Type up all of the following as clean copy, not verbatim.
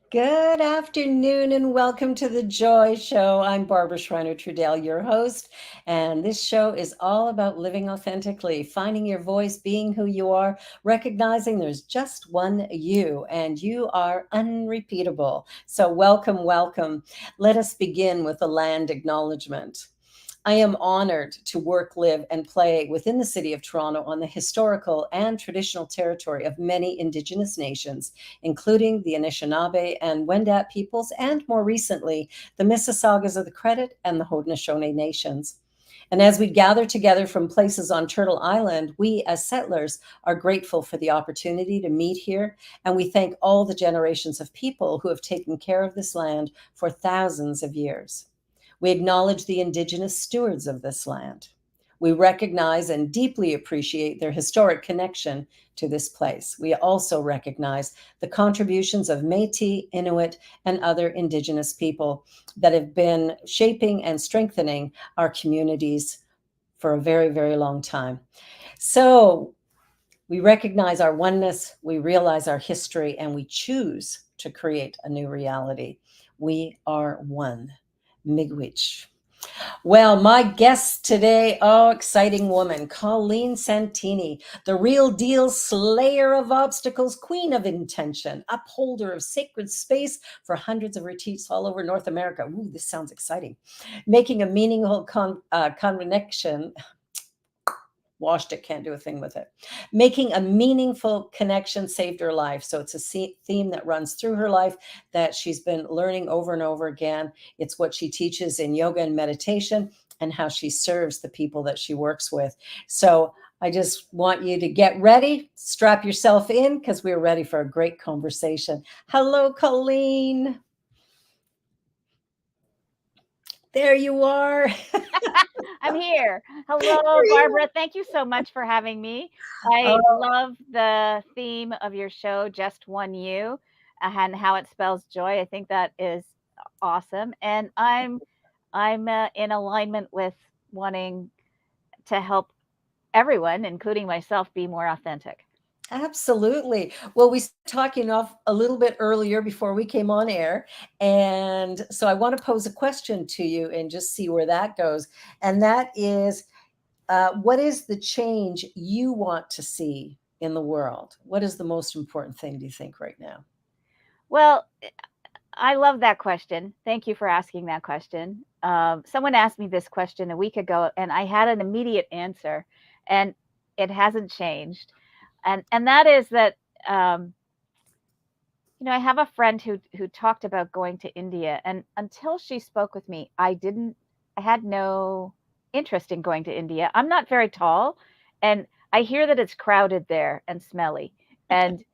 Good afternoon and welcome to the Joy Show. I'm Barbara Schreiner Trudell, your host, and this show is all about living authentically, finding your voice, being who you are, recognizing there's just one you, and you are unrepeatable. So, welcome, welcome. Let us begin with a land acknowledgement. I am honored to work, live, and play within the city of Toronto on the historical and traditional territory of many Indigenous nations, including the Anishinaabe and Wendat peoples, and more recently, the Mississaugas of the Credit and the Haudenosaunee nations. And as we gather together from places on Turtle Island, we as settlers are grateful for the opportunity to meet here, and we thank all the generations of people who have taken care of this land for thousands of years. We acknowledge the Indigenous stewards of this land. We recognize and deeply appreciate their historic connection to this place. We also recognize the contributions of Métis, Inuit, and other Indigenous people that have been shaping and strengthening our communities for a very, very long time. So we recognize our oneness, we realize our history, and we choose to create a new reality. We are one. Miigwech. Well, my guest today, oh, exciting woman, Colleen Santini, the real deal slayer of obstacles, queen of intention, upholder of sacred space for hundreds of retreats all over North America. Ooh, this sounds exciting. Making a meaningful connection. Washed it, can't do a thing with it. Making a meaningful connection saved her life. So it's a theme that runs through her life that she's been learning over and over again. It's what she teaches in yoga and meditation and how she serves the people that she works with. So I just want you to get ready, strap yourself in, because we're ready for a great conversation. Hello, Colleen. There you are. I'm here. Hello, Barbara. Thank you so much for having me. I Oh, love the theme of your show, Just One You, and how it spells joy. I think that is awesome, and I'm in alignment with wanting to help everyone, including myself, be more authentic. absolutely. Well, we started talking off a little bit earlier before we came on air. And so I want to pose a question to you and just see where that goes. And that is, what is the change you want to see in the world? What is the most important thing, do you think, right now? Well, I love that question. Thank you for asking that question. Someone asked me this question a week ago, and I had an immediate answer, and it hasn't changed. And that is that um, I have a friend who talked about going to India, and until she spoke with me, I had no interest in going to India. I'm not very tall, and I hear that it's crowded there and smelly. And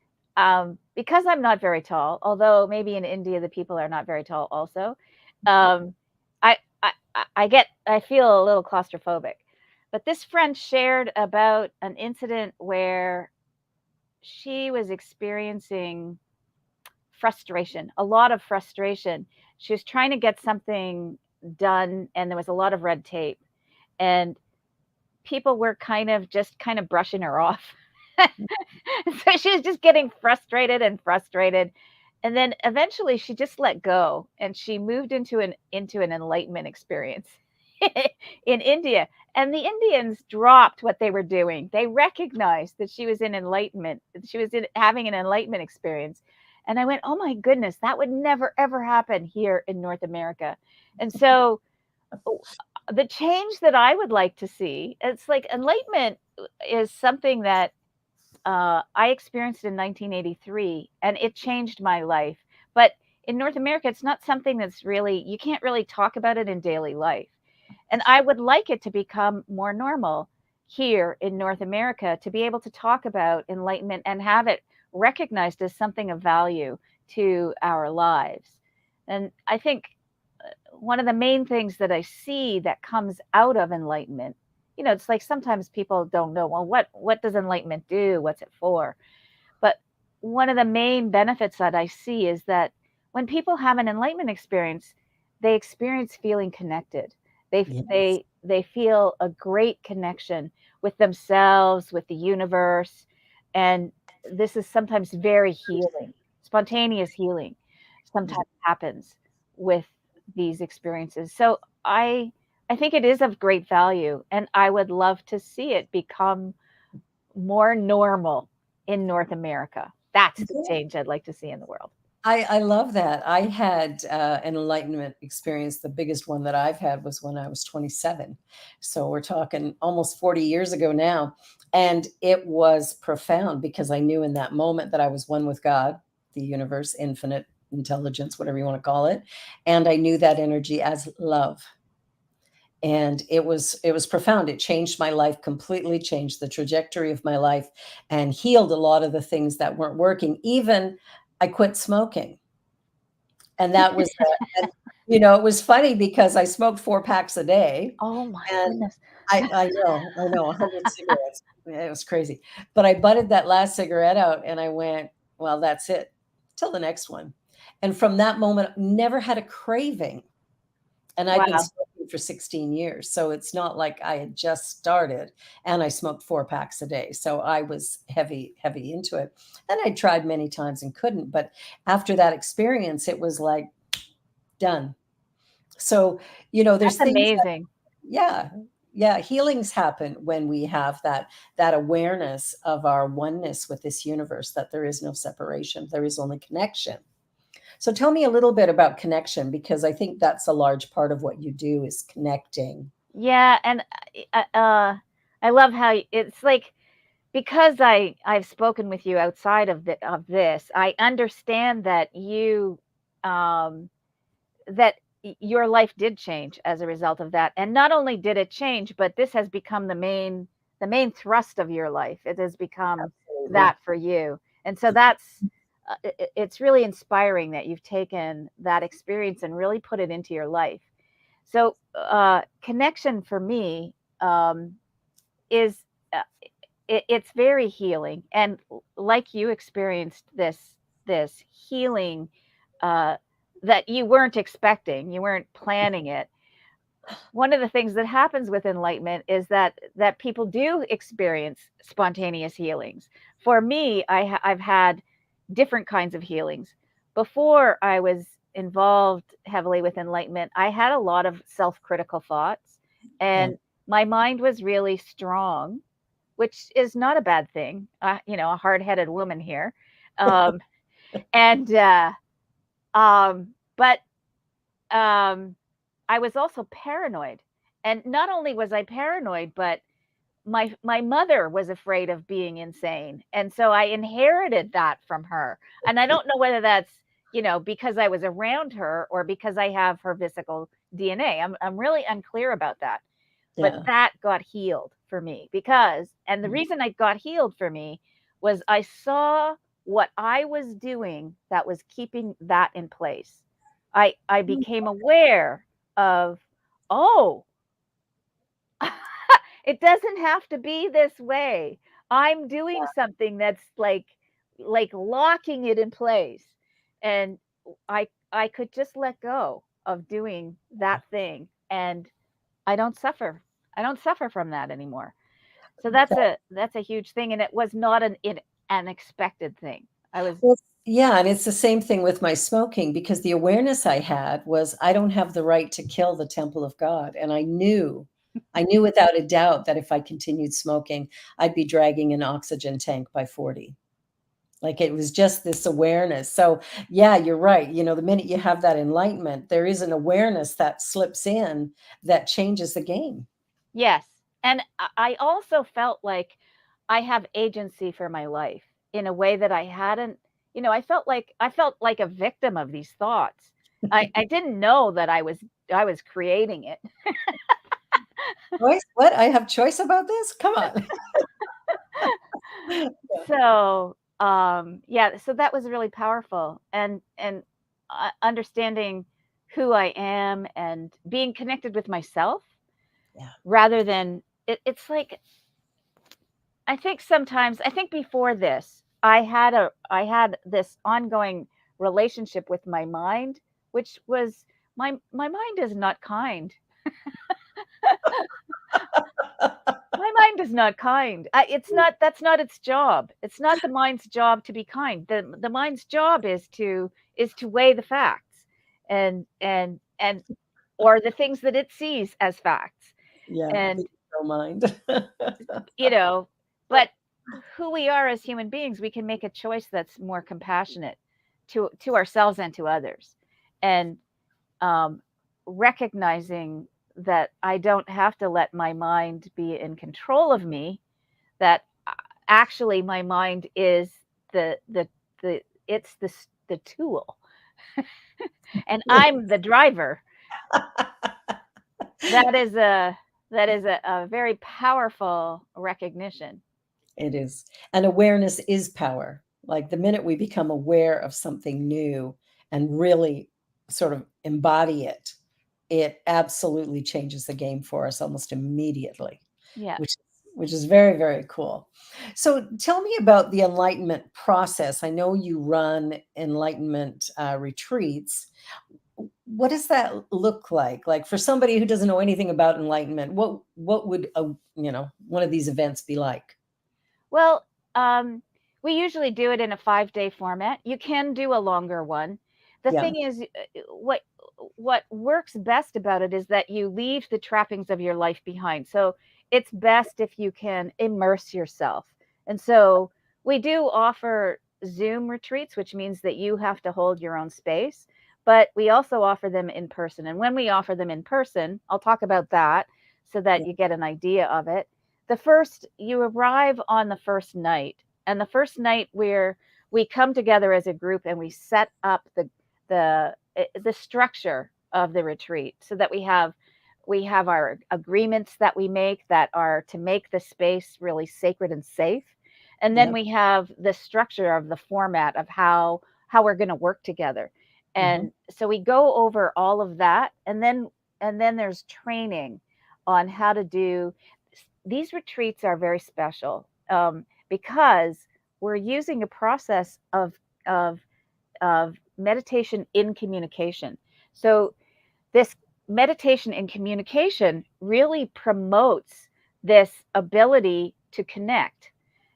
because I'm not very tall, although maybe in India the people are not very tall also, um, I feel a little claustrophobic. But this friend shared about an incident where she was experiencing frustration, a lot of frustration. She was trying to get something done, and there was a lot of red tape, and people were kind of brushing her off. So she was just getting frustrated and frustrated. And then eventually she just let go and she moved into an enlightenment experience in India. And the Indians dropped what they were doing. They recognized that she was in enlightenment. She was having an enlightenment experience. And I went, "Oh my goodness, that would never ever happen here in North America." And so the change that I would like to see, it's like enlightenment is something that I experienced in 1983, and it changed my life. But in North America, it's not something that's really, you can't really talk about it in daily life. And I would like it to become more normal here in North America to be able to talk about enlightenment and have it recognized as something of value to our lives. And I think one of the main things that I see that comes out of enlightenment, it's like sometimes people don't know, well, what does enlightenment do? What's it for? But one of the main benefits that I see is that when people have an enlightenment experience, they experience feeling connected. They Yes. they feel a great connection with themselves, with the universe, and this is sometimes very healing, spontaneous healing. sometimes happens with these experiences. So I think it is of great value, and I would love to see it become more normal in North America. That's the change I'd like to see in the world. I love that. I had an enlightenment experience. The biggest one that I've had was when I was 27. So we're talking almost 40 years ago now. And it was profound because I knew in that moment that I was one with God, the universe, infinite intelligence, whatever you want to call it. And I knew that energy as love. And it was profound. It changed my life completely, changed the trajectory of my life, and healed a lot of the things that weren't working. Even I quit smoking. And that was and, it was funny because I smoked 4 packs a day, Oh my and goodness. I know, 100 cigarettes. Yeah, it was crazy. But I butted that last cigarette out and I went, "Well, that's it. Till the next one." And from that moment, never had a craving. And I'd been Wow. smoking for 16 years, so it's not like I had just started, and I smoked 4 packs a day, so I was heavy, heavy into it. And I tried many times and couldn't, but after that experience, it was like, done. So, there's That's things that amazing. yeah, yeah, healings happen when we have that awareness of our oneness with this universe, that there is no separation, there is only connection. So tell me a little bit about connection, because I think that's a large part of what you do is connecting. Yeah, and I love how it's like because I've spoken with you outside of this, I understand that um your life did change as a result of that. And not only did it change, but this has become the main thrust of your life. It has become Absolutely. that for you. And so that's it's really inspiring that you've taken that experience and really put it into your life. So connection for me is it's very healing, and like you experienced this healing uh, that you weren't expecting, you weren't planning it. One of the things that happens with enlightenment is that people do experience spontaneous healings. For me, I've had different kinds of healings. Before I was involved heavily with enlightenment, I had a lot of self-critical thoughts, Yeah. and my mind was really strong, which is not a bad thing. A hard-headed woman here, um, and but I was also paranoid, and not only was I paranoid, but my mother was afraid of being insane, and so I inherited that from her. And I don't know whether that's because I was around her or because I have her physical DNA. I'm really unclear about that. But Yeah. that got healed for me and the reason it got healed for me was I saw what I was doing that was keeping that in place. I became aware of, oh, it doesn't have to be this way. I'm doing something that's like locking it in place. And I could just let go of doing that thing, and I don't suffer. I don't suffer from that anymore. So that's a huge thing, and it was not an expected thing. I was Well, yeah, and it's the same thing with my smoking, because the awareness I had was I don't have the right to kill the temple of God. And I knew without a doubt that if I continued smoking, I'd be dragging an oxygen tank by 40. Like, it was just this awareness. So yeah, you're right. The minute you have that enlightenment, there is an awareness that slips in that changes the game. Yes. And I also felt like I have agency for my life in a way that I hadn't, I felt like a victim of these thoughts. I didn't know that I was creating it. Choice? What? I have choice about this? Come on. So, yeah, so that was really powerful, and understanding who I am and being connected with myself Yeah. rather than it's like I think before this, I had this ongoing relationship with my mind, which was my mind is not kind. My mind is not kind. That's not its job. It's not the mind's job to be kind. The mind's job is to weigh the facts and or the things that it sees as facts. Yeah, the And ego mind. you know, but who we are as human beings, we can make a choice that's more compassionate to ourselves and to others. And um, recognizing that I don't have to let my mind be in control of me, that actually my mind is the the it's the tool and I'm the driver. That is a very powerful recognition. It is. And awareness is power. Like the minute we become aware of something new and really sort of embody it, it absolutely changes the game for us almost immediately, Yes. which is very, very cool. So tell me about the enlightenment process. I know you run enlightenment retreats. What does that look like? Like for somebody who doesn't know anything about enlightenment, what would one of these events be like? Well, we usually do it in a 5-day format. You can do a longer one. The Yeah. thing is, what works best about it is that you leave the trappings of your life behind. So it's best if you can immerse yourself. And so we do offer Zoom retreats, which means that you have to hold your own space, but we also offer them in person. And when we offer them in person, I'll talk about that so that Yeah. you get an idea of it. You arrive on the first night, and the first night we come together as a group and we set up the structure of the retreat so that we have our agreements that we make that are to make the space really sacred and safe. And then Yeah. we have the structure of the format of how we're going to work together. Mhm. And so we go over all of that, and then there's training on how to do these retreats are very special because we're using a process of of meditation in communication. So this meditation in communication really promotes this ability to connect.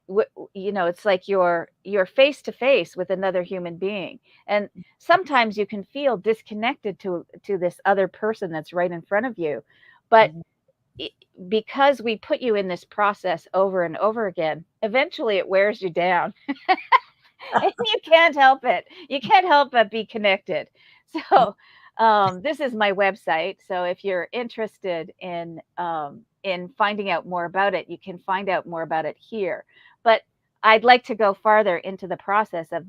It's like you're face to face with another human being, and sometimes you can feel disconnected to this other person that's right in front of you, but Mhm. because we put you in this process over and over again, eventually it wears you down. And you can't help it. You can't help but be connected. So, this is my website. So if you're interested in finding out more about it, you can find out more about it here. But I'd like to go farther into the process of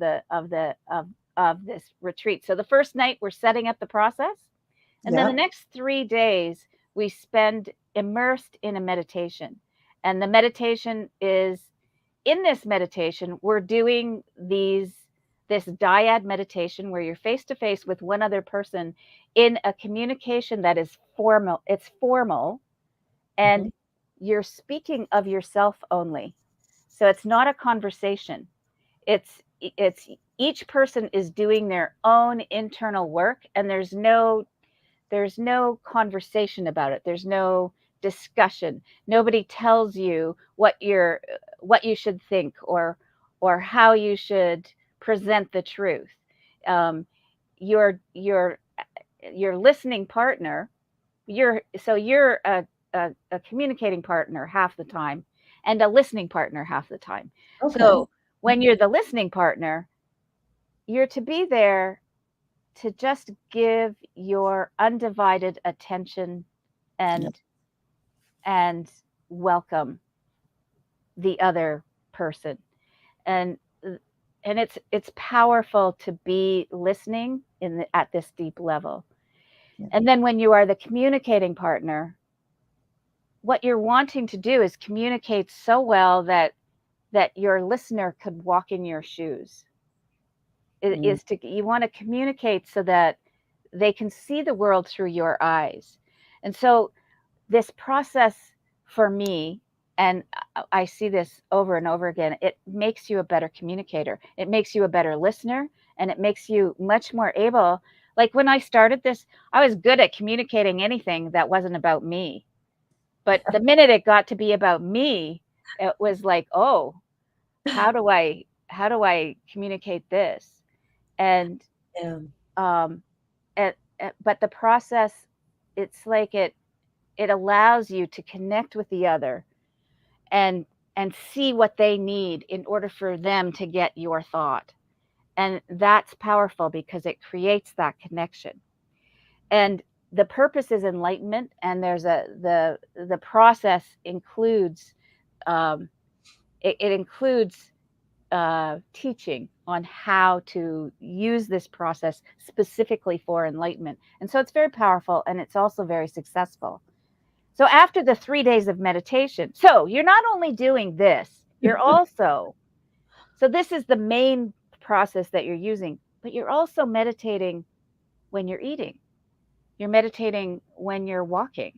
this retreat. So the first night we're setting up the process, and then the Yeah. next 3 days we spend immersed in a meditation. And the meditation is in this meditation, we're doing this dyad meditation where you're face to face with one other person in a communication that is formal. It's formal, Mhm. and you're speaking of yourself only. So it's not a conversation. It's each person is doing their own internal work, and there's no conversation about it. There's no discussion. Nobody tells you what you should think or how you should present the truth. Um, your your your listening partner, you're a communicating partner half the time and a listening partner half the time. Okay. So when you're the listening partner, you're to be there to just give your undivided attention Yeah. and and welcome the other person. And and it's powerful to be listening at this deep level. Yeah. And then when you are the communicating partner, what you're wanting to do is communicate so well that your listener could walk in your shoes. Mm. You want to communicate so that they can see the world through your eyes. And so this process for me, and I see this over and over again, it makes you a better communicator. It makes you a better listener, and it makes you much more able. Like when I started this, I was good at communicating anything that wasn't about me. But the minute it got to be about me, it was like, oh, how do I communicate this? And Yeah. um but the process, it's like it allows you to connect with the other and see what they need in order for them to get your thought. And that's powerful because it creates that connection. And the purpose is enlightenment, and there's the process includes um, it includes teaching on how to use this process specifically for enlightenment. And so it's very powerful, and it's also very successful. So after the 3 days of meditation, so you're not only doing this, you're also, so this is the main process that you're using, but you're also meditating when you're eating. You're meditating when you're walking.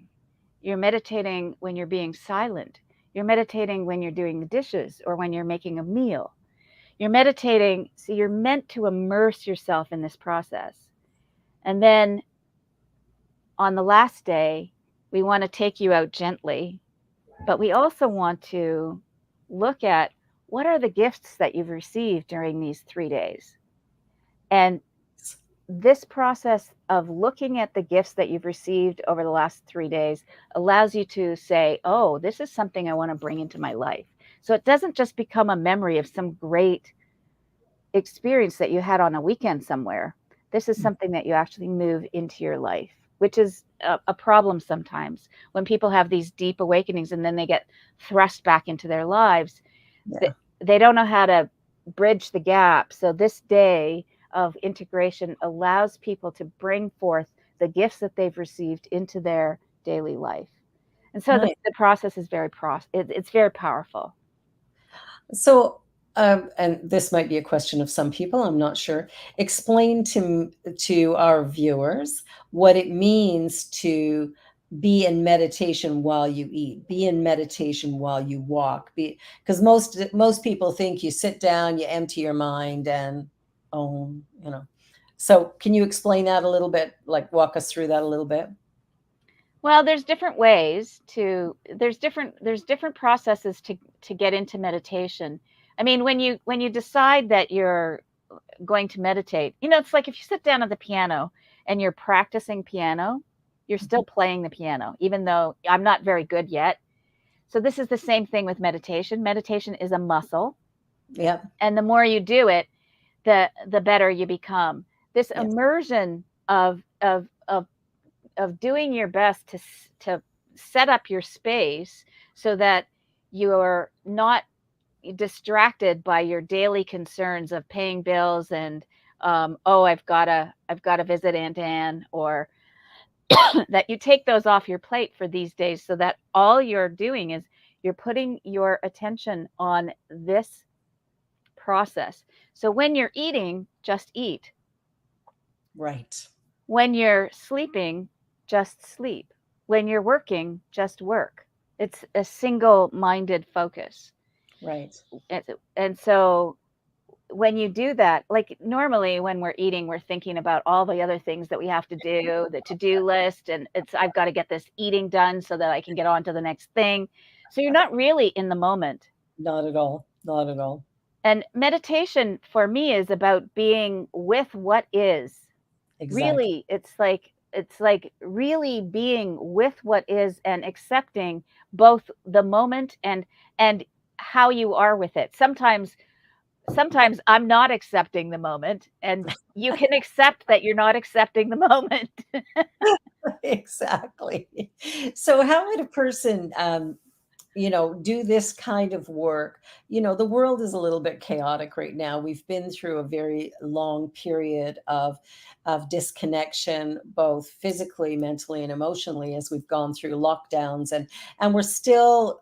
You're meditating when you're being silent. You're meditating when you're doing the dishes or when you're making a meal. You're meditating, so you're meant to immerse yourself in this process. And then on the last day, we want to take you out gently, but we also want to look at what are the gifts that you've received during these 3 days. And this process of looking at the gifts that you've received over the last 3 days allows you to say, oh, this is something I want to bring into my life. So it doesn't just become a memory of some great experience that you had on a weekend somewhere. This is something that you actually move into your life, which is a problem sometimes when people have these deep awakenings and then they get thrust back into their lives. Yeah. They don't know how to bridge the gap. So this day of integration allows people to bring forth the gifts that they've received into their daily life. And so Nice. the process is it's very powerful. So, and this might be a question of some people, I'm not sure. Explain to our viewers what it means to be in meditation while you eat, be in meditation while you walk. Be because most people think you sit down, you empty your mind, and you know. So, can you explain that a little bit? Like, walk us through that a little bit. Well, there's different ways to there's different processes to get into meditation. I mean, when you decide that you're going to meditate, it's like if you sit down at the piano and you're practicing piano, you're still playing the piano, even though I'm not very good yet. So this is the same thing with meditation. Meditation is a muscle, Yeah. and the more you do it, the better you become. This Yes. immersion of doing your best to set up your space so that you're not distracted by your daily concerns of paying bills and oh, I've got to visit Aunt Anne, or that you take those off your plate for these days, so that all you're doing is you're putting your attention on this process. So when you're eating, just eat. Right. When you're sleeping, just sleep. When you're working, just work. It's a single-minded focus. Right. And so when you do that, like normally when we're eating, we're thinking about all the other things that we have to do, the to-do list, and I've got to get this eating done so that I can get on to the next thing. So you're not really in the moment. Not at all. Not at all. And meditation for me is about being with what is. Exactly. Really, it's like really being with what is and accepting both the moment and how you are with it. Sometimes I'm not accepting the moment, and you can accept that you're not accepting the moment. Exactly. So how would a person, do this kind of work? The world is a little bit chaotic right now. We've been through a very long period of disconnection, both physically, mentally, and emotionally, as we've gone through lockdowns, and we're still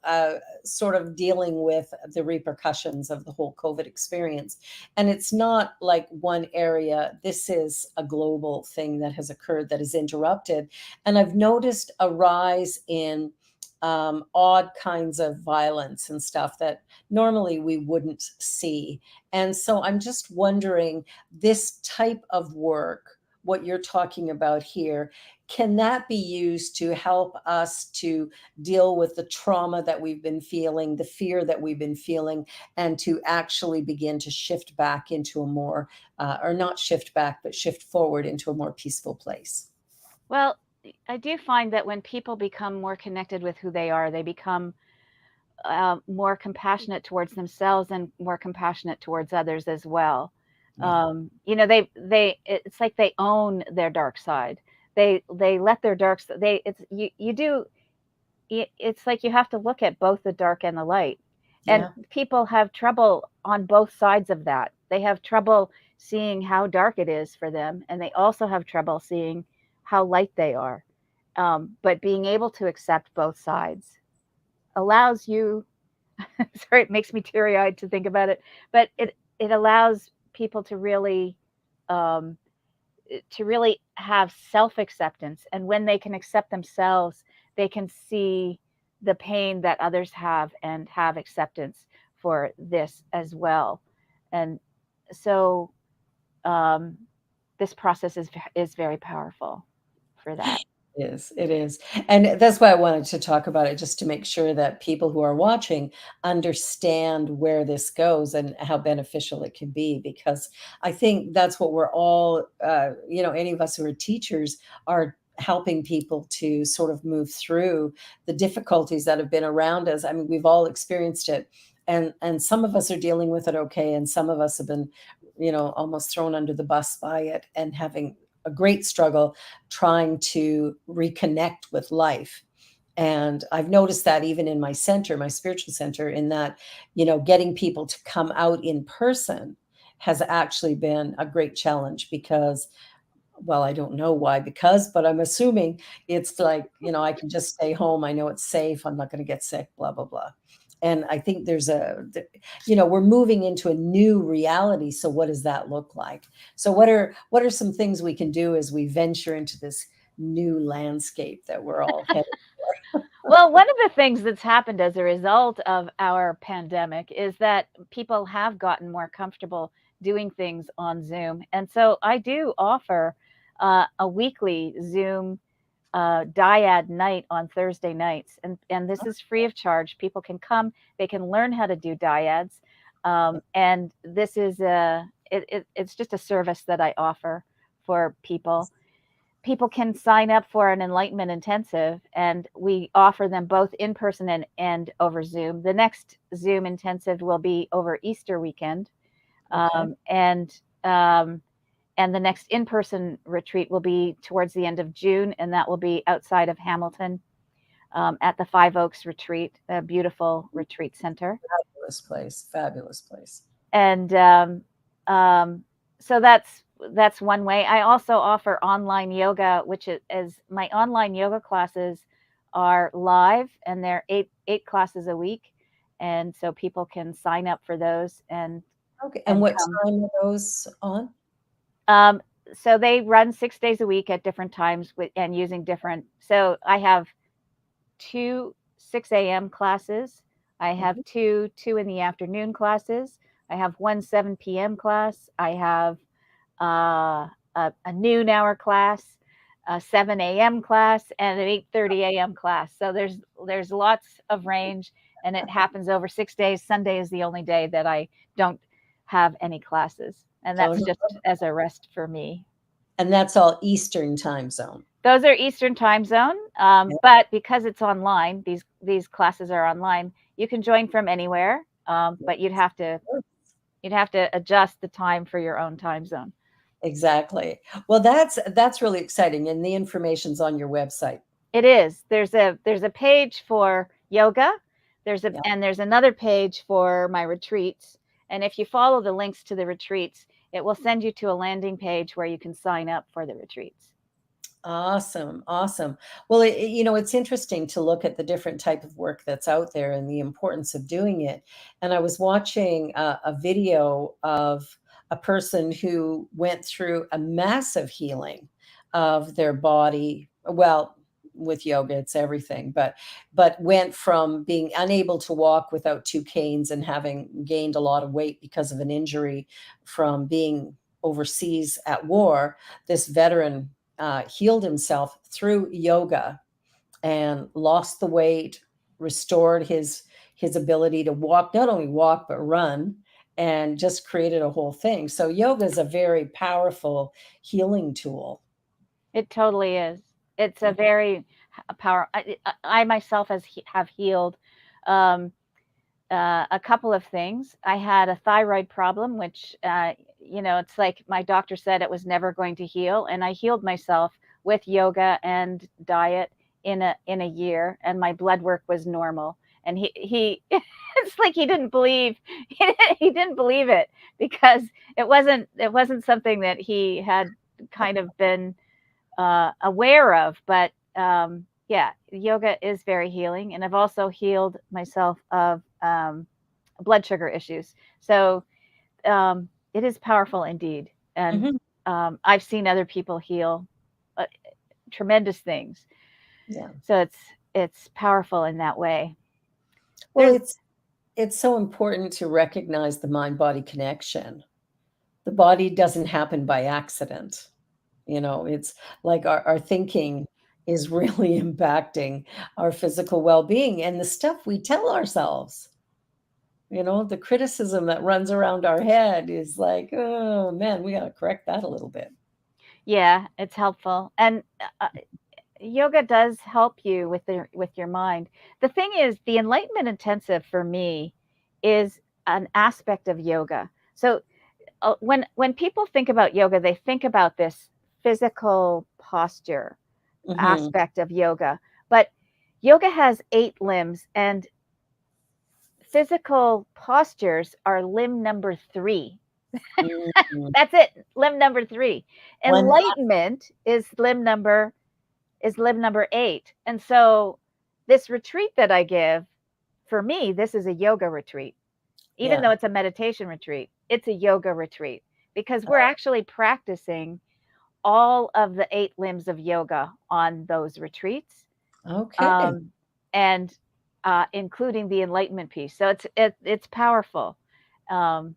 sort of dealing with the repercussions of the whole COVID experience. And it's not like one area. This is a global thing that has occurred that has interrupted. And I've noticed a rise in odd kinds of violence and stuff that normally we wouldn't see. And so I'm just wondering, this type of work, what you're talking about here, can that be used to help us to deal with the trauma that we've been feeling, the fear that we've been feeling, and to actually begin to shift back into a more, or not shift back, but shift forward into a more peaceful place? Well, I do find that when people become more connected with who they are, they become more compassionate towards themselves and more compassionate towards others as well. Yeah. It's like they own their dark side. They let their they it's you do it's like you have to look at both the dark and the light. And Yeah. people have trouble on both sides of that. They have trouble seeing how dark it is for them, and they also have trouble seeing how light they are. But being able to accept both sides allows you sorry, it makes me teary-eyed to think about it, but it allows people um, to really have self-acceptance, and when they can accept themselves, they can see the pain that others have and have acceptance for this as well. And so, um, this process is very powerful for that. It is. And that's why I wanted to talk about it, just to make sure that people who are watching understand where this goes and how beneficial it can be, because I think that's what we're all, any of us who are teachers are helping people to sort of move through the difficulties that have been around us. I mean, we've all experienced it. And some of us are dealing with it okay, and some of us have been, almost thrown under the bus by it and having a great struggle trying to reconnect with life. And I've noticed that even in my center, my spiritual center, in that, getting people to come out in person has actually been a great challenge because, well, I don't know why, because, but I'm assuming it's like, I can just stay home. I know it's safe. I'm not going to get sick, blah, blah, blah. And I think we're moving into a new reality. So what does that look like? So what are some things we can do as we venture into this new landscape that we're all headed for? Well, one of the things that's happened as a result of our pandemic is that people have gotten more comfortable doing things on Zoom. And so I do offer a weekly Zoom dyad night on Thursday nights. And this is free of charge. People can come, they can learn how to do dyads. And this is it's just a service that I offer for people. People can sign up for an enlightenment intensive, and we offer them both in person and over Zoom. The next Zoom intensive will be over Easter weekend, Okay. um, and um, and the next in-person retreat will be towards the end of June, and that will be outside of Hamilton, at the Five Oaks Retreat, a beautiful retreat center. Fabulous place. Fabulous place. And um, so that's one way. I also offer online yoga, which is my online yoga classes are live, and they're eight classes a week, and so people can sign up for those Okay. And and what come. time are those on? Um, so they run 6 days a week at different times and using different. So I have two 6 a.m. classes. I have Mhm. two in the afternoon classes. I have one 7 p.m. class. I have a noon hour class, a 7 a.m. class, and an 8:30 a.m. class. So there's lots of range, and it happens over 6 days. Sunday is the only day that I don't have any classes, and Oh, that's no. just as a rest for me. And that's all Eastern time zone. Those are Eastern time zone, Yeah. but because it's online, these classes are online. You can join from anywhere, but you'd have to adjust the time for your own time zone. Exactly. Well, that's really exciting, and the information's on your website. It is. There's a page for yoga. Yeah. There's another page for my retreats. And if you follow the links to the retreats, it will send you to a landing page where you can sign up for the retreats. Awesome, awesome. Well, it's interesting to look at the different type of work that's out there and the importance of doing it. And I was watching a video of a person who went through a massive healing of their body. Well, with yoga, it's everything, but went from being unable to walk without two canes and having gained a lot of weight because of an injury from being overseas at war. This veteran healed himself through yoga and lost the weight, restored his ability to walk, not only walk but run, and just created a whole thing. So yoga is a very powerful healing tool. It totally is. It's a very power. I myself have healed um, a couple of things. I had a thyroid problem, which it's like my doctor said it was never going to heal, and I healed myself with yoga and diet in a year, and my blood work was normal. And he it's like he didn't believe he didn't believe it, because it wasn't something that he had kind of been aware of. But yeah, yoga is very healing, and I've also healed myself of blood sugar issues. So it is powerful indeed, and Mhm. I've seen other people heal uh, tremendous things. Yeah. So it's powerful in that way. Well, There's it's so important to recognize the mind body connection. The body doesn't happen by accident. It's like our thinking is really impacting our physical well-being and the stuff we tell ourselves. The criticism that runs around our head is like, oh man, we got to correct that a little bit. Yeah, it's helpful, and yoga does help you with your mind. The thing is, the enlightenment intensive for me is an aspect of yoga. So when people think about yoga, they think about this physical posture Hmm. aspect of yoga, but yoga has 8 limbs, and physical postures are limb number 3. Hmm. That's it, limb number 3. One, Enlightenment is limb number 8. And so this retreat that I give, for me, this is a yoga retreat. Even yeah. though it's a meditation retreat, it's a yoga retreat, because we're actually practicing all of the 8 limbs of yoga on those retreats, Okay. um, and including the enlightenment piece. So it's powerful. Um,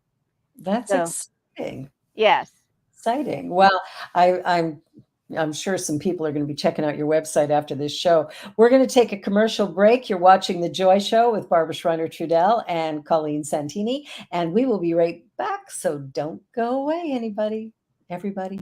That's so exciting. yes, Exciting. Well, I'm sure some people are going to be checking out your website after this show. We're going to take a commercial break. You're watching The Joy Show with Barbara Schreiner Trudell and Colleen Santini, and we will be right back. So don't go away, everybody.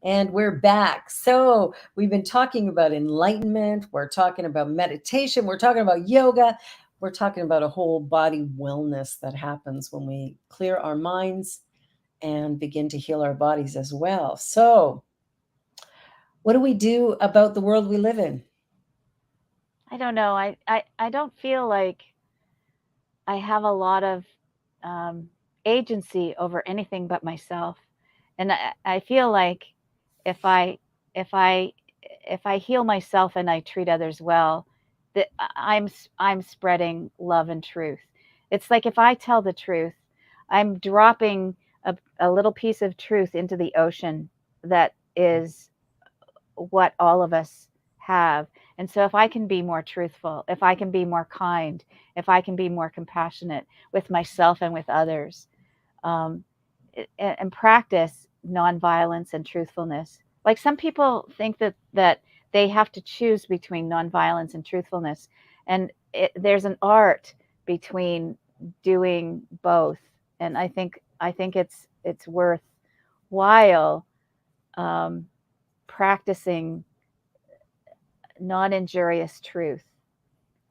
And we're back. So, we've been talking about enlightenment, we're talking about meditation, we're talking about yoga, we're talking about a whole body wellness that happens when we clear our minds and begin to heal our bodies as well. So, what do we do about the world we live in? I don't know. I don't feel like I have a lot of um, agency over anything but myself, and I feel like if I if I if I heal myself and I treat others well, that I'm spreading love and truth. It's like if I tell the truth, I'm dropping a little piece of truth into the ocean that is what all of us have. And so, if I can be more truthful, if I can be more kind, if I can be more compassionate with myself and with others, um, and practice nonviolence and truthfulness. Like some people think that they have to choose between nonviolence and truthfulness, and there's an art between doing both. And I think it's worthwhile um, practicing non-injurious truth.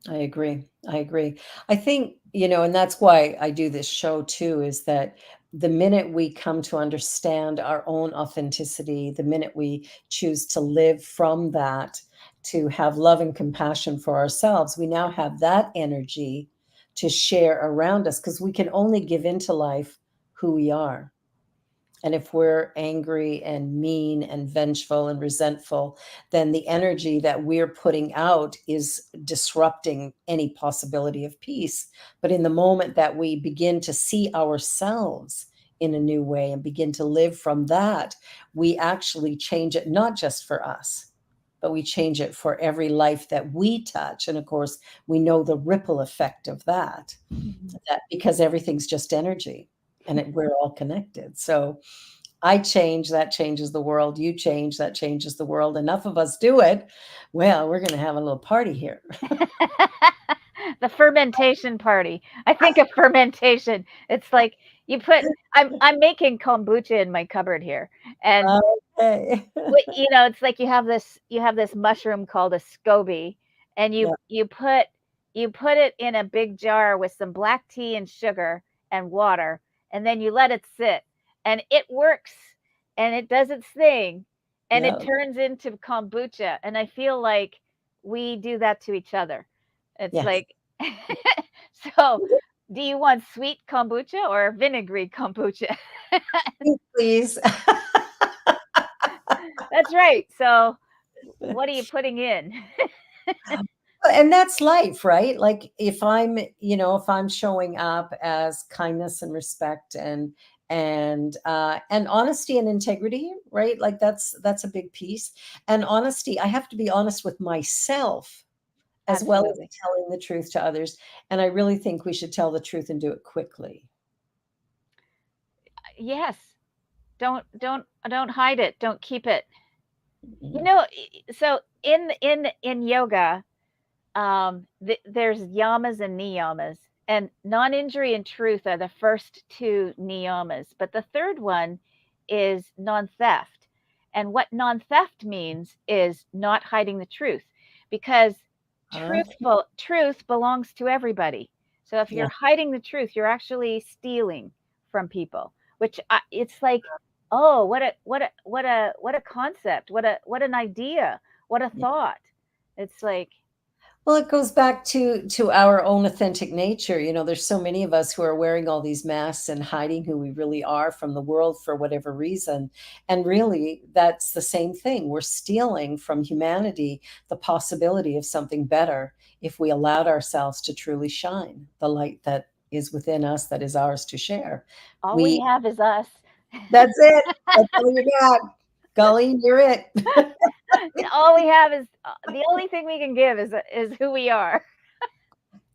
I agree. I agree. I think, and that's why I do this show too, is that the minute we come to understand our own authenticity, the minute we choose to live from that, to have love and compassion for ourselves, we now have that energy to share around us because we can only give into life who we are. And if we're angry and mean and vengeful and resentful, then the energy that we're putting out is disrupting any possibility of peace. But in the moment that we begin to see ourselves in a new way and begin to live from that, we actually change it not just for us, but we change it for every life that we touch. And of course, we know the ripple effect of that, Mhm. that because everything's just energy and we're all connected. So I change, that changes the world. You change, that changes the world. Enough of us do it. Well, we're going to have a little party here. The fermentation party. I think of fermentation. It's like you put I'm making kombucha in my cupboard here. And Okay. it's like you have this mushroom called a SCOBY, and Yeah, you put it in a big jar with some black tea and sugar and water, and then you let it sit, and it works, and it does its thing, and it yeah, turns into kombucha. And I feel like we do that to each other. It's yes. like, so do you want sweet kombucha or vinegary kombucha? Please. That's right. So what are you putting in? And that's life, right? Like if I'm showing up as kindness and respect and honesty and integrity, right? Like that's a big piece. And honesty, I have to be honest with myself as well as Absolutely. telling the truth to others. And I really think we should tell the truth and do it quickly. Yes. Don't hide it. Don't keep it. You Mhm. know, so in yoga, there's yamas and niyamas, and non-injury and truth are the first two niyamas, but the third one is non-theft. And what non-theft means is not hiding the truth, because Uh, truth belongs to everybody. So if yeah. you're hiding the truth, you're actually stealing from people, which it's like, oh, what a concept, what an idea, what a thought. It's like, Well, it goes back to our own authentic nature. There's so many of us who are wearing all these masks and hiding who we really are from the world for whatever reason. And really, that's the same thing. We're stealing from humanity the possibility of something better if we allowed ourselves to truly shine the light that is within us, that is ours to share. all we We have is us. That's it. That's all you got. Golly, you're it. All we have is the only thing we can give is who we are.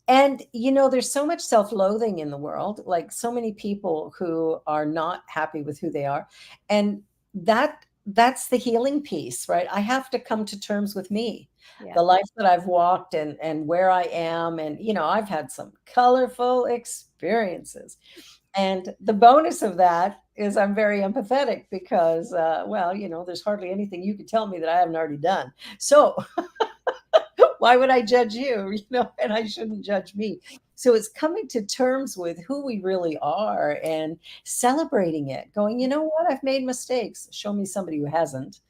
And there's so much self-loathing in the world, like so many people who are not happy with who they are. And that's the healing piece, right? I have to come to terms with me, Yeah, the life that I've walked and where I am. And I've had some colorful experiences. And the bonus of that is I'm very empathetic because, well, there's hardly anything you could tell me that I haven't already done. So why would I judge you? And I shouldn't judge me. So it's coming to terms with who we really are and celebrating it, going, you know what, I've made mistakes. Show me somebody who hasn't.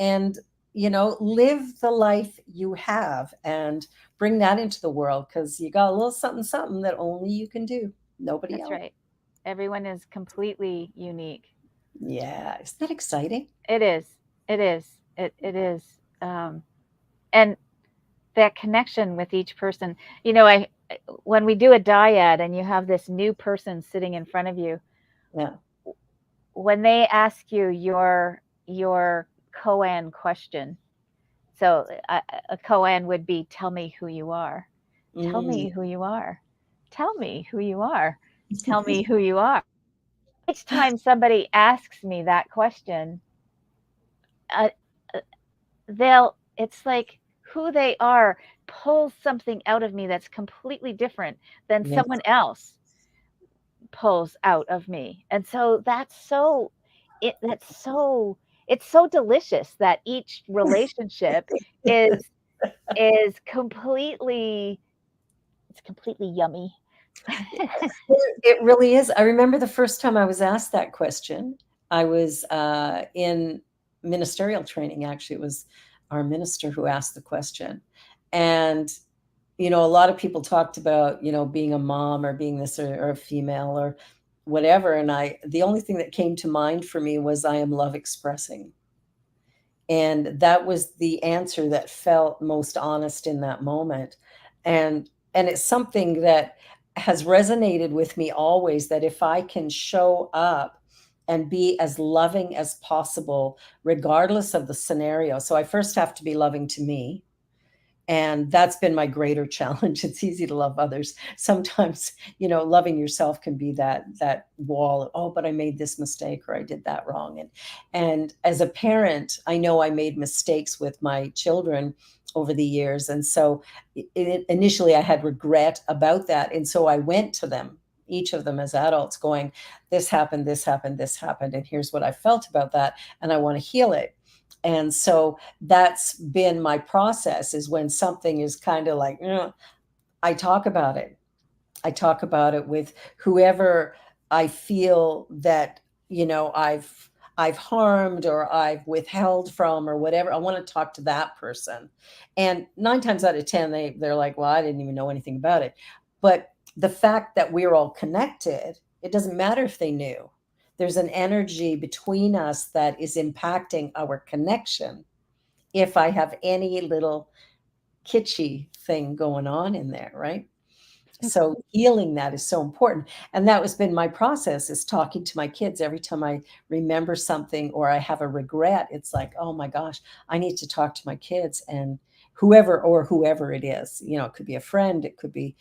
And, live the life you have and bring that into the world because you got a little something, something that only you can do. Nobody that's else. right. Everyone is completely unique. Yeah. Isn't that exciting? It is. It is. It is. Um, and that connection with each person. I when we do a dyad and you have this new person sitting in front of you, Yeah. when they ask you your koan question, so a koan would be, tell me who you are. Tell Mm. me who you are. Tell me who you are. Tell me who you are. Each time somebody asks me that question, uh, uh, it's like who they are pulls something out of me that's completely different than Yes. someone else pulls out of me. And so it's so delicious that each relationship is is completely, It's completely yummy. It really is. I remember the first time I was asked that question. I was in ministerial training, actually. It was our minister who asked the question. And, a lot of people talked about, being a mom or being this or a female or whatever. And the only thing that came to mind for me was I am love expressing. And that was the answer that felt most honest in that moment. And it's something that has resonated with me always, that if I can show up and be as loving as possible regardless of the scenario. So I first have to be loving to me, and that's been my greater challenge. It's easy to love others. Sometimes, loving yourself can be that wall of, oh, but I made this mistake or I did that wrong. And as a parent, I know I made mistakes with my children over the years. And so initially I had regret about that. And so I went to them, each of them as adults, going, this happened, this happened, this happened, and here's what I felt about that, and I want to heal it. And so that's been my process, is when something is kind of like, I talk about it. I talk about it with whoever I feel that, I've harmed or I've withheld from or whatever. I want to talk to that person. And 9 times out of 10, they're like, well, I didn't even know anything about it. But the fact that we're all connected, it doesn't matter if they knew. There's an energy between us that is impacting our connection. If I have any little kitschy thing going on in there, right? So healing that is so important. And that has been my process, is talking to my kids every time I remember something or I have a regret. It's like, oh my gosh, I need to talk to my kids, and whoever it is, it could be a friend, it could be,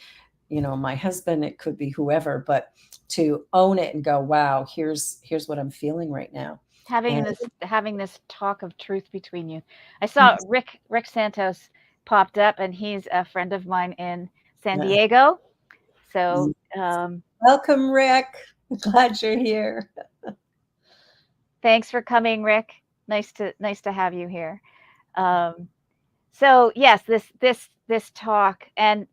my husband, it could be whoever, but to own it and go, wow, here's what I'm feeling right now. having And this talk of truth between you. I saw Rick Santos popped up, and he's a friend of mine in San yeah. Diego. So Welcome, Rick. Glad you're here. thanks for coming, Rick. Nice to have you here. Um, so yes, this talk and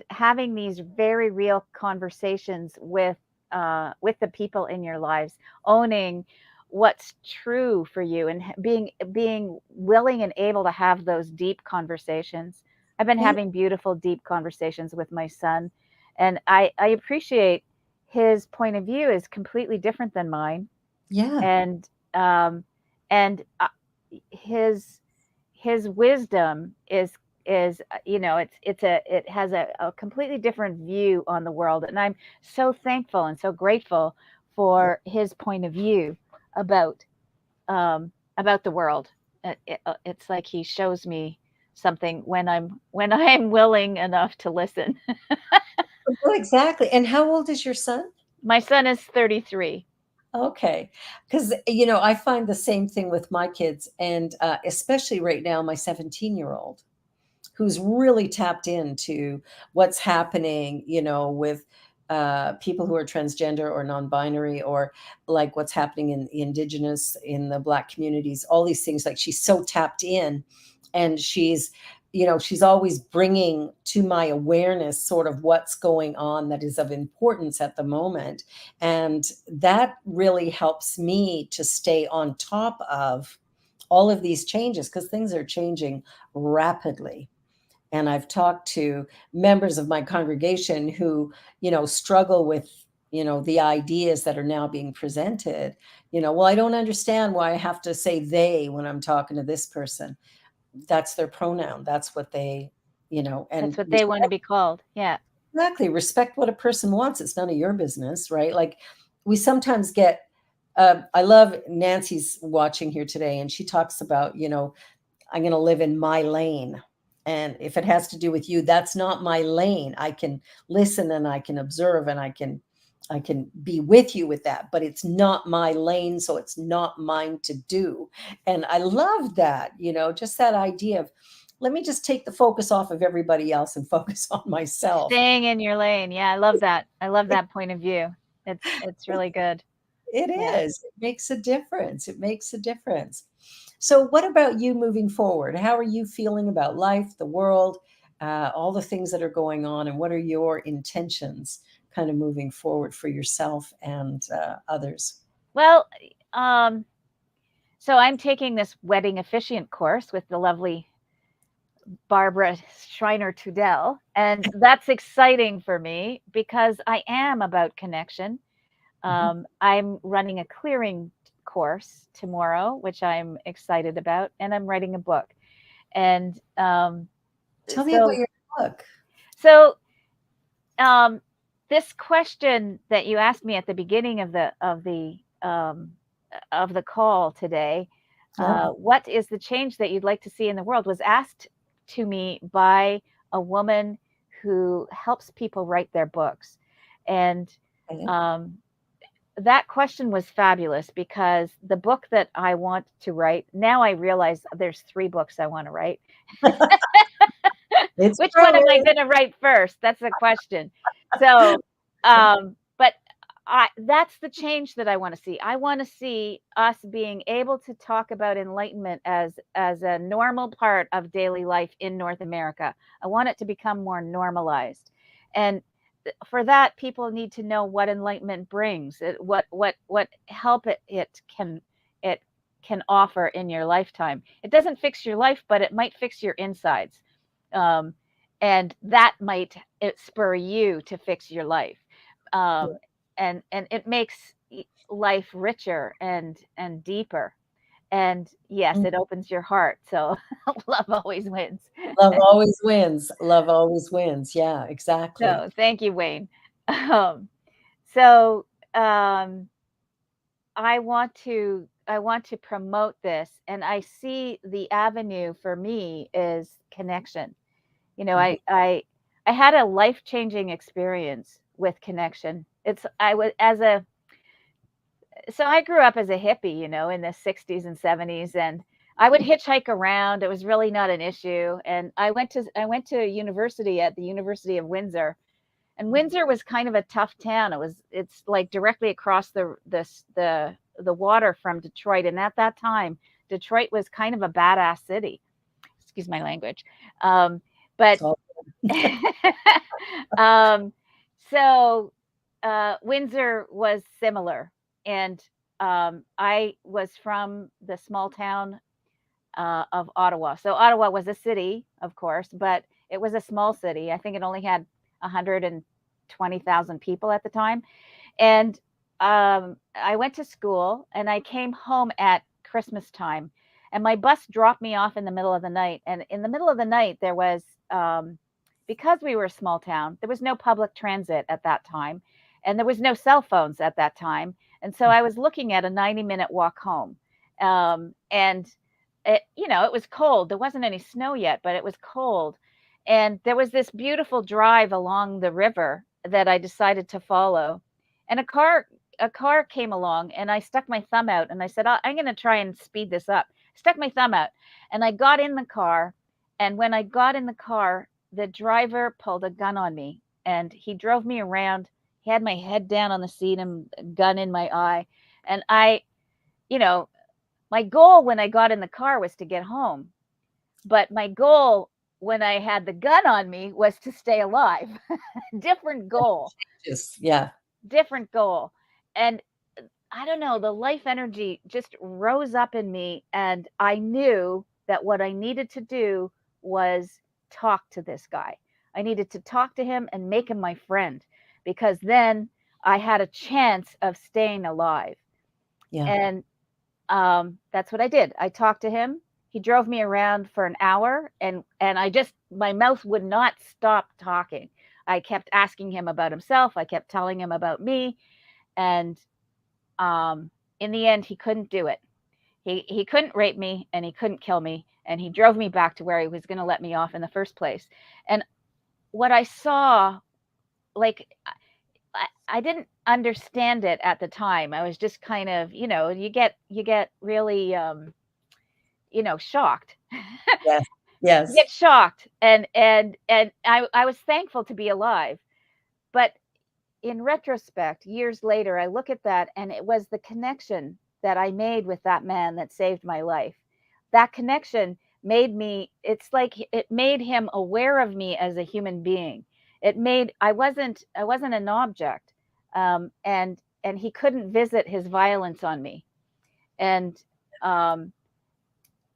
having these very real conversations with the people in your lives, owning what's true for you, and being willing and able to have those deep conversations. I've been Yeah. having beautiful deep conversations with my son, and I appreciate his point of view is completely different than mine, Yeah. and um and his wisdom is it has a completely different view on the world, and I'm so thankful and so grateful for his point of view about the world. It's like he shows me something when I'm willing enough to listen. Oh, exactly. And how old is your son? My son is 33. Okay. Because, I find the same thing with my kids, and especially right now, my 17-year-old, who's really tapped into what's happening, with people who are transgender or non-binary, or like what's happening in the indigenous, in the Black communities, all these things. Like, she's so tapped in, and she's always bringing to my awareness sort of what's going on that is of importance at the moment. And that really helps me to stay on top of all of these changes, because things are changing rapidly. And I've talked to members of my congregation who, struggle with, the ideas that are now being presented. Well, I don't understand why I have to say they when I'm talking to this person. That's their pronoun. That's what they, That's and what they want to be called. Yeah. exactly, respect what a person wants. It's none of your business, right? Like, we sometimes get, I love Nancy's watching here today, and she talks about, I'm going to live in my lane. And if it has to do with you, that's not my lane. I can listen and I can observe and I can be with you with that, but it's not my lane, so it's not mine to do. And I love that, just that idea of, let me just take the focus off of everybody else and focus on myself. Staying in your lane. Yeah, I love that. I love that point of view. It's really good. It Yeah. is. It makes a difference. It makes a difference. So, what about you moving forward? How are you feeling about life, the world? all the things that are going on, and what are your intentions kind of moving forward for yourself and others? Well, so I'm taking this wedding officiant course with the lovely Barbara Schreiner Trudell, and that's exciting for me because I am about connection. Mhm. I'm running a clearing course tomorrow, which I'm excited about, and I'm writing a book. And Tell me about so, your book. so um, this question that you asked me at the beginning of the call today, Yeah. what is the change that you'd like to see in the world, was asked to me by a woman who helps people write their books, and Okay. um, that question was fabulous because the book that I want to write, now I realize there's 3 books I want to write. It's Which one am I growing. going to write first? That's the question. So, but that's the change that I want to see. I want to see us being able to talk about enlightenment as a normal part of daily life in North America. I want it to become more normalized, and for that, people need to know what enlightenment brings. What help it can offer in your lifetime. It doesn't fix your life, but it might fix your insides, um, and that might spur you to fix your life, Yeah. um, and it makes life richer and deeper. And yes, Mm. it opens your heart. So love always wins. Love always wins. Love always wins. Yeah, exactly. So thank you, Wayne. Um, so um, I want to promote this, and I see the avenue for me is connection. You know, Mhm. I had a life-changing experience with connection. It's I was as a so I grew up as a hippie, in the 60s and 70s, and I would hitchhike around. It was really not an issue. And I went to university at the University of Windsor, and Windsor was kind of a tough town. It's like directly across the water from Detroit, and at that time, Detroit was kind of a badass city. Excuse my language. But So, um, so Windsor was similar, and I was from the small town of Ottawa. So Ottawa was a city, of course, but it was a small city. I think it only had 120,000 people at the time, and I went to school, and I came home at Christmas time, and my bus dropped me off in the middle of the night. And in the middle of the night, there was, because we were a small town, there was no public transit at that time, and there was no cell phones at that time. And so I was looking at a 90-minute walk home. And it was cold. There wasn't any snow yet, but it was cold. And there was this beautiful drive along the river that I decided to follow, and a car came along, and I stuck my thumb out, and I said, I'm going to try and speed this up. Stuck my thumb out, and I got in the car. And when I got in the car, the driver pulled a gun on me, and he drove me around. He had my head down on the seat and a gun in my eye. And you know, my goal when I got in the car was to get home. But my goal when I had the gun on me was to stay alive. Different goal, just, yeah. different goal. And I don't know, the life energy just rose up in me. And I knew that what I needed to do was talk to this guy. I needed to talk to him and make him my friend, because then I had a chance of staying alive. Yeah. And that's what I did. I talked to him. He drove me around for an hour, and my mouth would not stop talking. I kept asking him about himself. I kept telling him about me, and in the end, he couldn't do it. He couldn't rape me, and he couldn't kill me, and he drove me back to where he was going to let me off in the first place. And what I saw, like, I didn't understand it at the time. I was just kind of, you get really shocked. Yes. You Yes. get shocked, and I was thankful to be alive. But in retrospect, years later, I look at that, and it was the connection that I made with that man that saved my life. That connection it's like it made him aware of me as a human being. I wasn't an object. And he couldn't visit his violence on me. And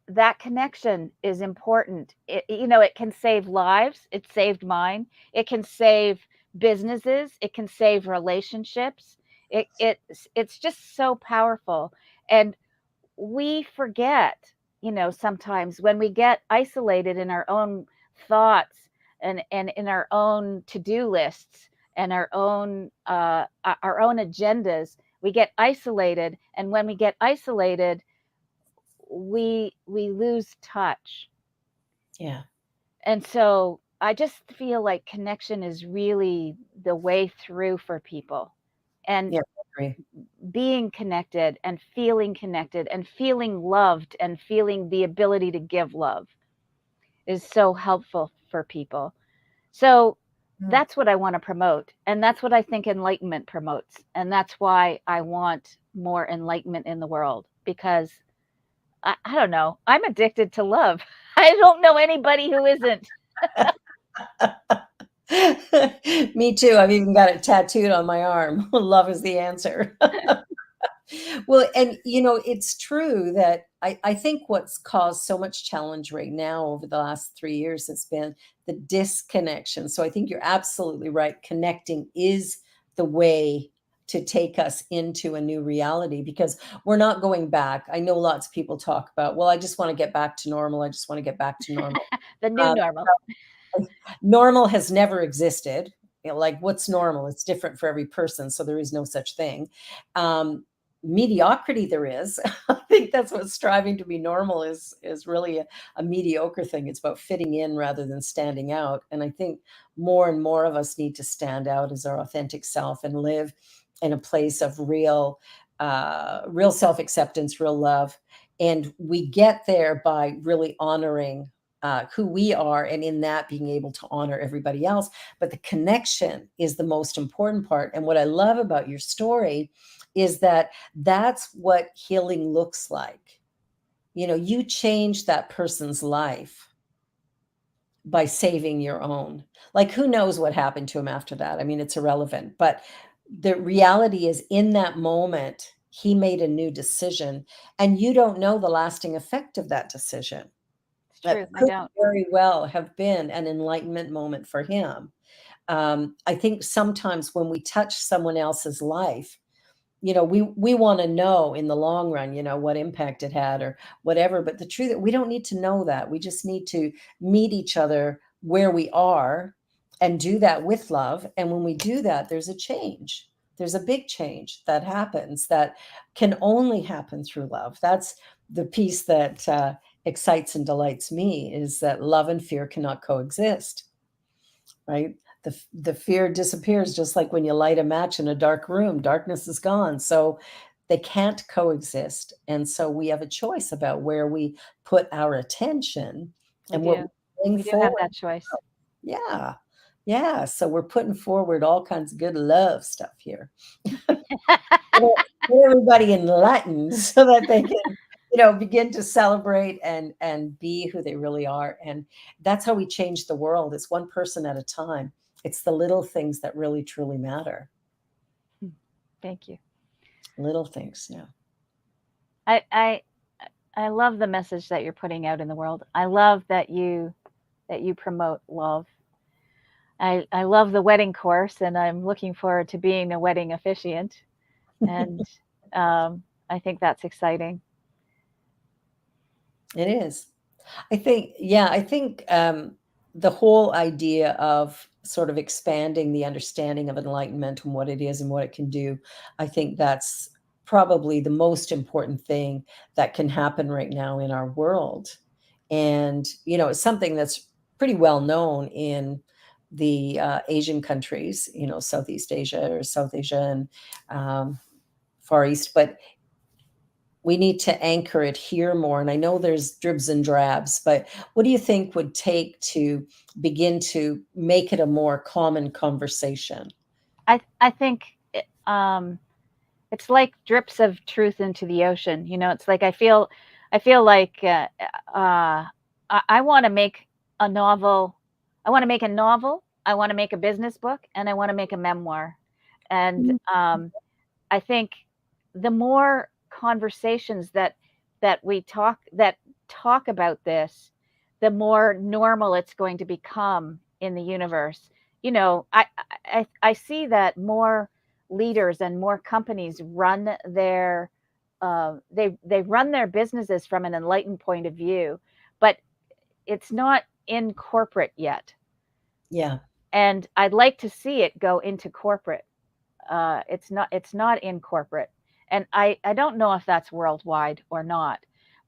that connection is important. It can save lives. It saved mine. It can save businesses. It can save relationships. It's just so powerful. And we forget, sometimes when we get isolated in our own thoughts, and in our own to-do lists, and our own agendas, we get isolated. And when we get isolated, we lose touch. Yeah. And so I just feel like connection is really the way through for people. And Yeah, I agree. being connected and feeling loved and feeling the ability to give love is so helpful for people. So Mm. that's what I want to promote. And that's what I think enlightenment promotes. And that's why I want more enlightenment in the world, because I don't know, I'm addicted to love. I don't know anybody who isn't. Me too. I've even got it tattooed on my arm. Love is the answer. Well, and it's true that I think what's caused so much challenge right now over the last 3 years has been the disconnection. So I think you're absolutely right. Connecting is the way to take us into a new reality, because we're not going back. I know lots of people talk about, well, I just want to get back to normal. I just want to get back to normal. The new Um, normal. Normal has never existed. Like, what's normal? It's different for every person, so there is no such thing. um, Mediocrity there is. I think that's what striving to be normal is really a mediocre thing. It's about fitting in rather than standing out. And I think more and more of us need to stand out as our authentic self and live in a place of real self-acceptance, real love. And we get there by really honoring who we are, and in that being able to honor everybody else. But the connection is the most important part. And what I love about your story is that that's what healing looks like. You change that person's life by saving your own. Like, who knows what happened to him after that? I mean, it's irrelevant. But the reality is, in that moment, he made a new decision, and you don't know the lasting effect of that decision. It's That true. I could don't. very well have been an enlightenment moment for him. I think sometimes when we touch someone else's life, we want to know in the long run, what impact it had or whatever. But the truth that we don't need to know that. We just need to meet each other where we are and do that with love. And when we do that, there's a change. There's a big change that happens that can only happen through love. That's the piece that excites and delights me, is that love and fear cannot coexist, right? The fear disappears, just like when you light a match in a dark room, darkness is gone. So they can't coexist. And so we have a choice about where we put our attention We and what we do. bring We do have forward. that choice. Yeah. Yeah. So we're putting forward all kinds of good love stuff here. Get everybody enlightened so that they can, begin to celebrate and be who they really are. And that's how we change the world. It's one person at a time. It's the little things that really truly matter. Thank you. Little things. Yeah. I I I love the message that you're putting out in the world. I love that you promote love. I love the wedding course, and I'm looking forward to being a wedding officiant. And I think that's exciting. It is. I think the whole idea of sort of expanding the understanding of enlightenment and what it is and what it can do, I think that's probably the most important thing that can happen right now in our world. And, it's something that's pretty well known in the Asian countries, Southeast Asia or South Asia and Far East. But we need to anchor it here more. And I know there's dribs and drabs, but what do you think would take to begin to make it a more common conversation? I think it's like drips of truth into the ocean. It's like I feel like I want to make a novel. I want to make a novel. I want to make a business book, and I want to make a memoir. And Mm. I think the more conversations that talk about this, the more normal it's going to become in the universe. You know, I see that more leaders and more companies run their they run their businesses from an enlightened point of view, but it's not in corporate yet. Yeah. And I'd like to see it go into corporate. It's not in corporate, and I don't know if that's worldwide or not,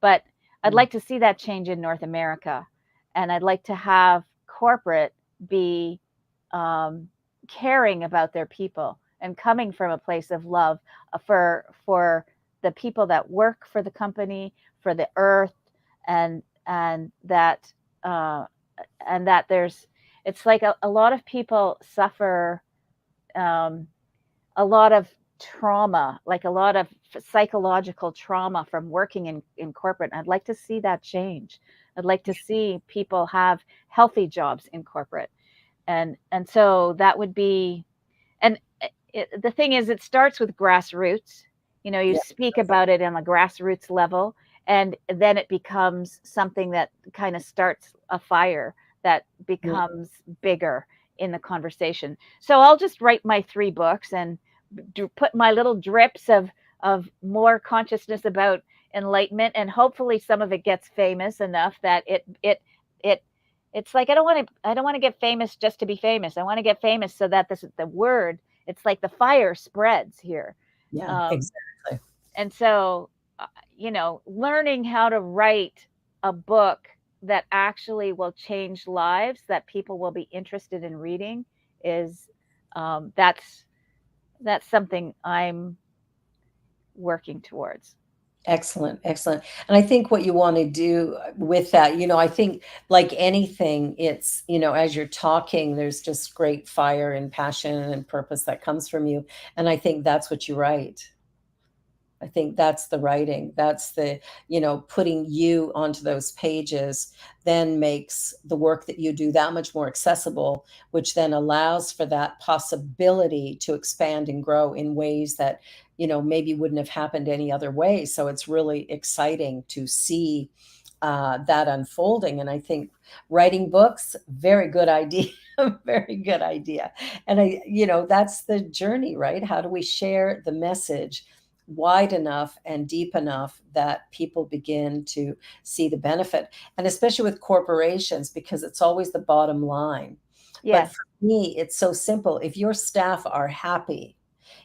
but I'd Mm. like to see that change in North America, and I'd like to have corporate be um, caring about their people and coming from a place of love for the people that work for the company, for the earth, and uh, that there's it's like a lot of people suffer um, a lot of trauma, like a lot of psychological trauma from working in corporate. I'd like to see that change. I'd like to see people have healthy jobs in corporate. And so that would be and the thing is, it starts with grassroots. You know, you Yeah. speak about it on a grassroots level, and then it becomes something that kind of starts a fire that Mm. becomes bigger in the conversation. So I'll just write my 3 books and put my little drips of more consciousness about enlightenment, and hopefully some of it gets famous enough that it it's like I don't want to get famous just to be famous. I want to get famous so that the word, it's like the fire spreads here. Yeah, Um, exactly. and so, you know, learning how to write a book that actually will change lives, that people will be interested in reading, is that's something I'm working towards. Excellent, excellent. And I think what you want to do with that, I think like anything, it's, as you're talking, there's just great fire and passion and purpose that comes from you. And I think that's what you write. I think that's the writing. That's the, putting you onto those pages then makes the work that you do that much more accessible, which then allows for that possibility to expand and grow in ways that, maybe wouldn't have happened any other way. So it's really exciting to see that unfolding. And I think writing books, very good idea. Very good idea. And that's the journey, right? How do we share the message wide enough and deep enough that people begin to see the benefit? And especially with corporations, because it's always the bottom line. But Yes, for me, it's so simple. If your staff are happy,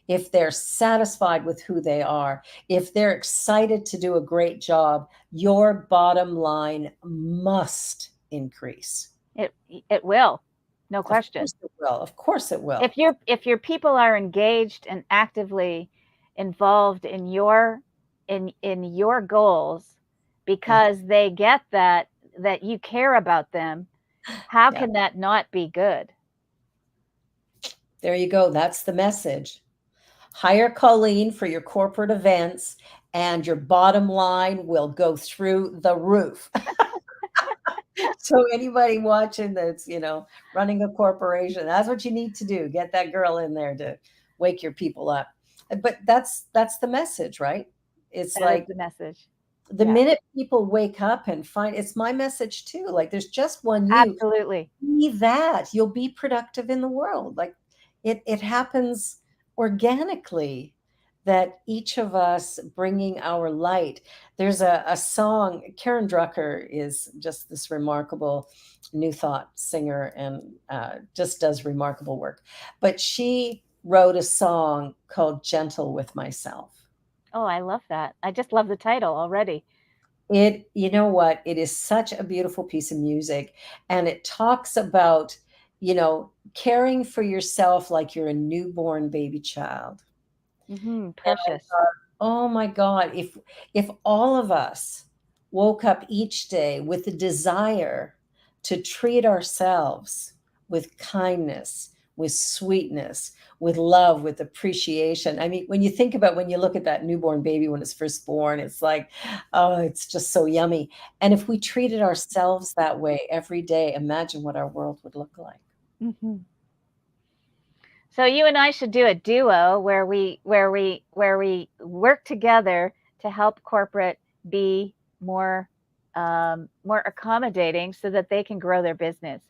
if they're satisfied with who they are, if they're excited to do a great job, your bottom line must increase. it it will, no Of question. course it will. Of course it will. If your people are engaged and actively involved in your goals, Yeah. because they get that you care about them, how Yeah. can that not be good? There you go. That's the message. Hire Colleen for your corporate events, and your bottom line will go through the roof. So anybody watching that's, running a corporation, that's what you need to do. Get that girl in there to wake your people up. But that's the message, right? It's That is like the message. the Yeah, minute people wake up and find, it's my message too. Like there's just one you. absolutely. Be that, you'll be productive in the world. Like it happens organically, that each of us bringing our light. There's a song. Karen Drucker is just this remarkable new thought singer, and just does remarkable work. But she wrote a song called Gentle with Myself. Oh, I love that. I just love the title already. You know what? It is such a beautiful piece of music. And it talks about, caring for yourself like you're a newborn baby child. And I Precious. thought, oh my God, if all of us woke up each day with the desire to treat ourselves with kindness, with sweetness, with love, with appreciation. I mean, when you think about when you look at that newborn baby when it's first born, it's like, oh, it's just so yummy. And if we treated ourselves that way every day, imagine what our world would look like. Mhm. So you and I should do a duo where we work together to help corporate be more accommodating so that they can grow their business.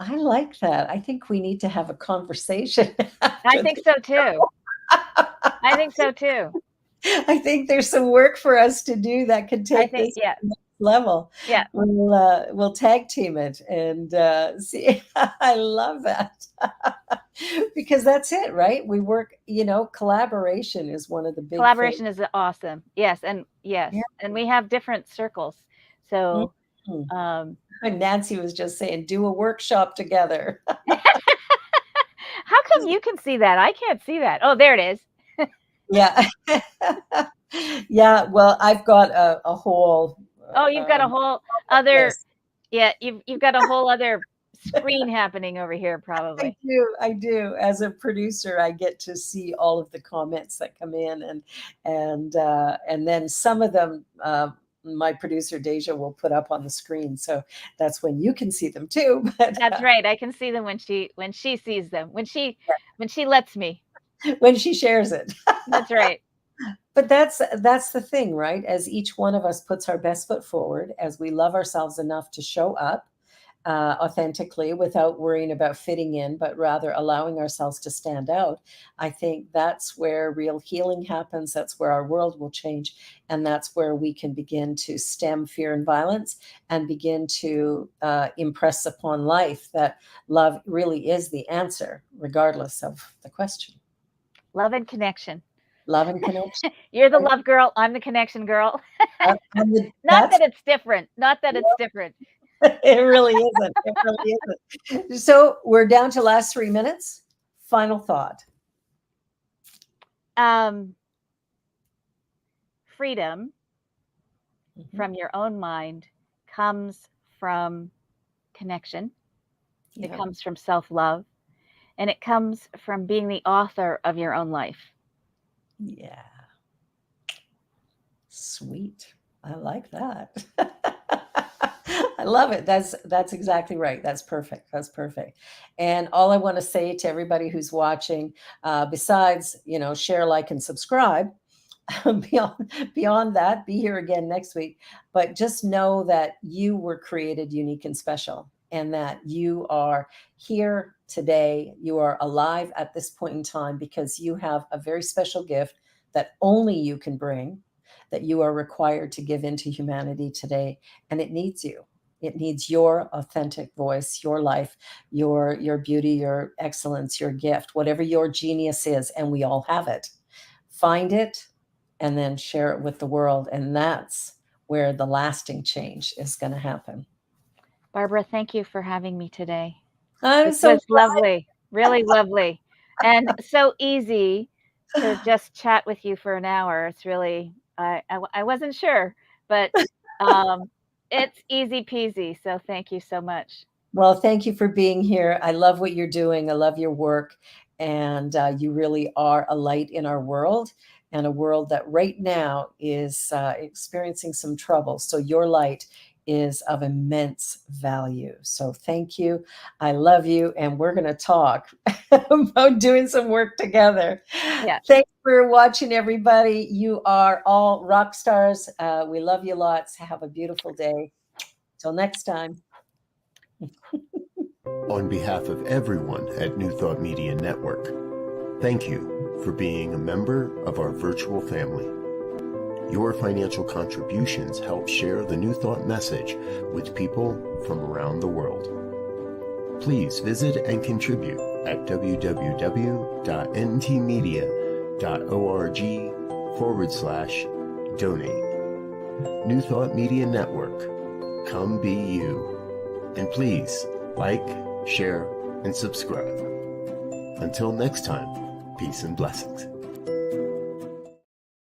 I like that. I think we need to have a conversation I after think this. so too. I think so too. I think there's some work for us to do that could I take think this to yeah, the next level. yeah. We'll tag team it and see. I love that because that's it, right? We work. Collaboration is one of the big things. Collaboration is awesome. Yes, and yes, Yeah. and we have different circles. So Mhm. um And Nancy was just saying, do a workshop together. how come you can see that? I can't see that. Oh, there it is. Yeah. Yeah. Well, I've got a whole Oh, you've got a whole other list. yeah, you've got a whole other screen happening over here I probably. do, I do. As a producer, I get to see all of the comments that come in, and then some of them, my producer Deja will put up on the screen, so that's when you can see them too. But That's right. I can see them when she sees them. When she lets me. when she shares it. That's right. But that's the thing, right? As each one of us puts our best foot forward, as we love ourselves enough to show up authentically without worrying about fitting in, but rather allowing ourselves to stand out, I think that's where real healing happens. That's where our world will change. And that's where we can begin to stem fear and violence and begin to impress upon life that love really is the answer, regardless of the question. Love and connection. Love and connection. You're the Right? love girl, I'm the connection girl. Not That's that it's different. Not that it's different. it really isn't. It really isn't. So we're down to last 3 minutes. Final thought. Um Freedom Mhm. from your own mind comes from connection. It Yeah. comes from self-love, and it comes from being the author of your own life. Yeah. Sweet. I like that. I love it. That's exactly right. That's perfect. That's perfect. And all I want to say to everybody who's watching, besides, share, like, and subscribe, beyond that, be here again next week. But just know that you were created unique and special, and that you are here today. You are alive at this point in time because you have a very special gift that only you can bring, that you are required to give into humanity today. And it needs you. It needs your authentic voice, your life, your beauty, your excellence, your gift, whatever your genius is, and we all have it. Find it and then share it with the world. And that's where the lasting change is going to happen. Barbara, thank you for having me today. I'm This so was lovely, really lovely, and so easy to just chat with you for an hour. It's really I wasn't sure, but um, it's easy peasy. So thank you so much. Well, thank you for being here. I love what you're doing. I love your work. And you really are a light in our world, and a world that right now is experiencing some trouble. So your light is of immense value. So thank you. I love you. And we're going to talk about doing some work together. Yeah. Thanks for watching, everybody. You are all rock stars. We love you lots. Have a beautiful day. Till next time. On behalf of everyone at New Thought Media Network, thank you for being a member of our virtual family. Your financial contributions help share the New Thought message with people from around the world. Please visit and contribute at www.ntmedia.org/donate. New Thought Media Network, come be you. And please like, share, and subscribe. Until next time, peace and blessings.